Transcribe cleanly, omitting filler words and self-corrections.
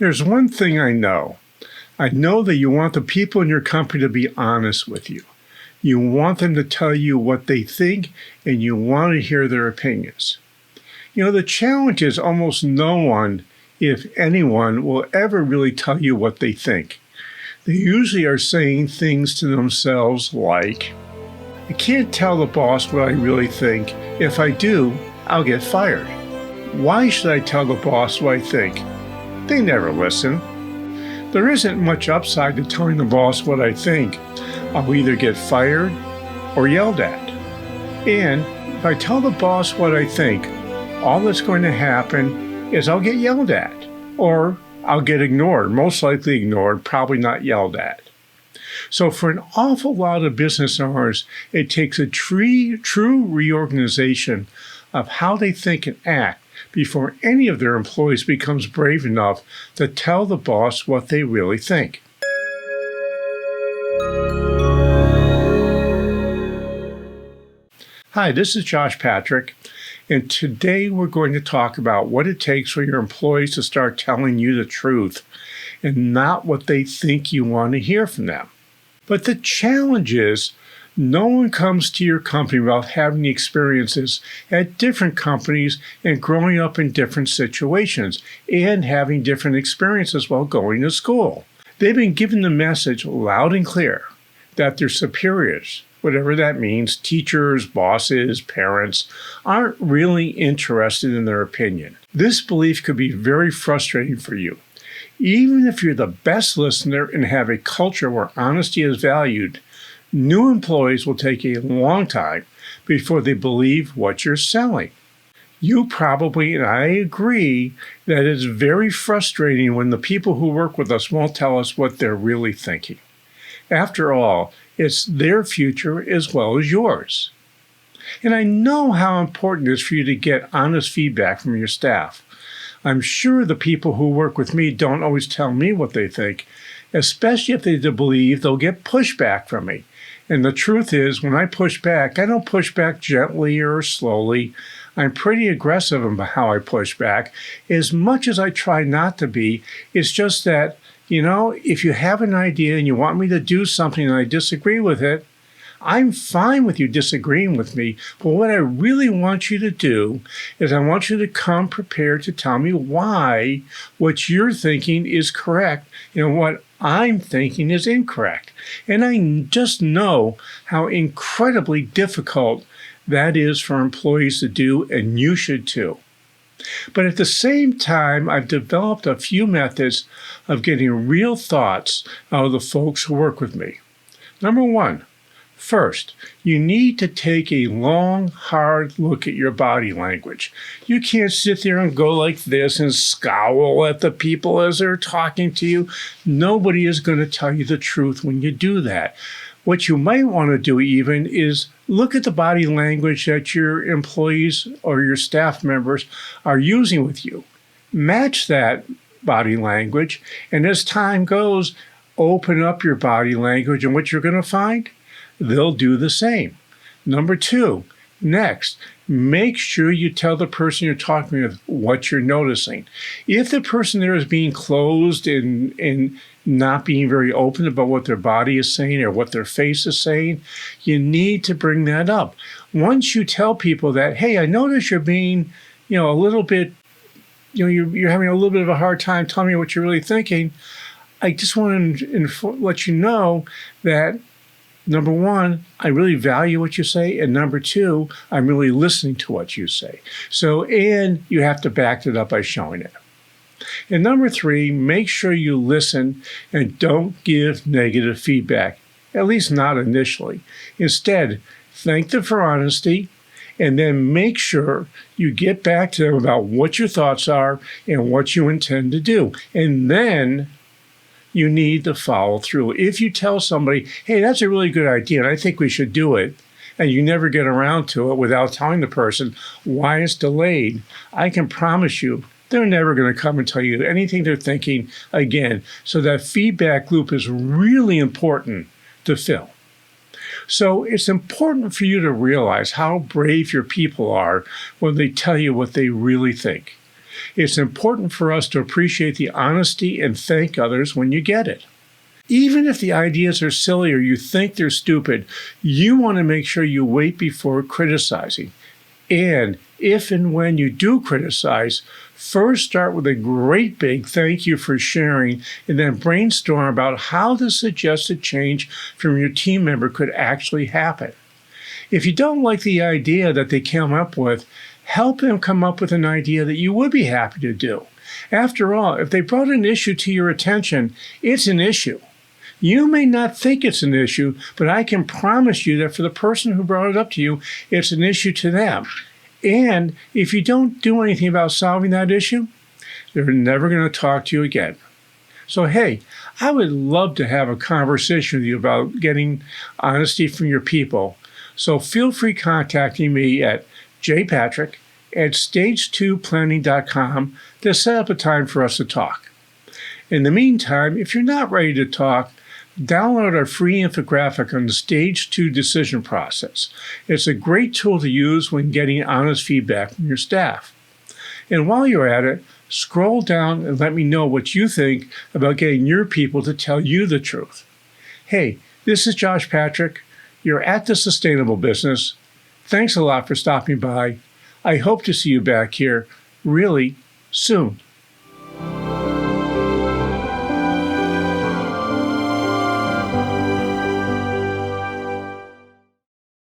There's one thing I know. I know that you want the people in your company to be honest with you. You want them to tell you what they think, and you want to hear their opinions. The challenge is almost no one, if anyone, will ever really tell you what they think. They usually are saying things to themselves like, I can't tell the boss what I really think. If I do, I'll get fired. Why should I tell the boss what I think? They never listen. There isn't much upside to telling the boss what I think. I'll either get fired or yelled at. And if I tell the boss what I think, all that's going to happen is I'll get yelled at, or I'll get ignored, most likely ignored, probably not yelled at. So for an awful lot of business owners, it takes a true reorganization of how they think and act before any of their employees becomes brave enough to tell the boss what they really think. Hi, this is Josh Patrick, and today we're going to talk about what it takes for your employees to start telling you the truth and not what they think you want to hear from them. But the challenge is, no one comes to your company without having experiences at different companies and growing up in different situations and having different experiences while going to school. They've been given the message loud and clear that their superiors, whatever that means, teachers, bosses, parents, aren't really interested in their opinion. This belief could be very frustrating for you. Even if you're the best listener and have a culture where honesty is valued, new employees will take a long time before they believe what you're selling. You probably, and I agree, that it's very frustrating when the people who work with us won't tell us what they're really thinking. After all, it's their future as well as yours. And I know how important it is for you to get honest feedback from your staff. I'm sure the people who work with me don't always tell me what they think, especially if they believe they'll get pushback from me. And the truth is, when I push back, I don't push back gently or slowly. I'm pretty aggressive about how I push back. As much as I try not to be, it's just that, if you have an idea and you want me to do something and I disagree with it, I'm fine with you disagreeing with me. But what I really want you to do is I want you to come prepared to tell me why what you're thinking is correct and what I'm thinking is incorrect. And I just know how incredibly difficult that is for employees to do, and you should too. But at the same time, I've developed a few methods of getting real thoughts out of the folks who work with me. Number one, first, you need to take a long, hard look at your body language. You can't sit there and go like this and scowl at the people as they're talking to you. Nobody is going to tell you the truth when you do that. What you might want to do even is look at the body language that your employees or your staff members are using with you. Match that body language, and as time goes, open up your body language, and what you're going to find? They'll do the same. Number two, next, make sure you tell the person you're talking with what you're noticing. If the person there is being closed and not being very open about what their body is saying or what their face is saying, you need to bring that up. Once you tell people that, hey, I notice you're being, a little bit, you're having a little bit of a hard time telling me what you're really thinking, I just want to let you know that, number one, I really value what you say, and number two, I'm really listening to what you say. So, and you have to back it up by showing it. And number three, make sure you listen and don't give negative feedback, at least not initially. Instead, thank them for honesty, and then make sure you get back to them about what your thoughts are and what you intend to do. And then you need to follow through. If you tell somebody, hey, that's a really good idea, and I think we should do it, and you never get around to it without telling the person why it's delayed, I can promise you they're never going to come and tell you anything they're thinking again. So that feedback loop is really important to fill. So it's important for you to realize how brave your people are when they tell you what they really think. It's important for us to appreciate the honesty and thank others when you get it. Even if the ideas are silly or you think they're stupid, you want to make sure you wait before criticizing. And if and when you do criticize, first start with a great big thank you for sharing, and then brainstorm about how the suggested change from your team member could actually happen. If you don't like the idea that they came up with, help them come up with an idea that you would be happy to do. After all, if they brought an issue to your attention, it's an issue. You may not think it's an issue, but I can promise you that for the person who brought it up to you, it's an issue to them. And if you don't do anything about solving that issue, they're never going to talk to you again. So, hey, I would love to have a conversation with you about getting honesty from your people. So feel free contacting me at jpatrick@stage2planning.com to set up a time for us to talk. In the meantime, if you're not ready to talk, download our free infographic on the Stage 2 decision process. It's a great tool to use when getting honest feedback from your staff. And while you're at it, scroll down and let me know what you think about getting your people to tell you the truth. Hey, this is Josh Patrick. You're at The Sustainable Business. Thanks a lot for stopping by. I hope to see you back here really soon.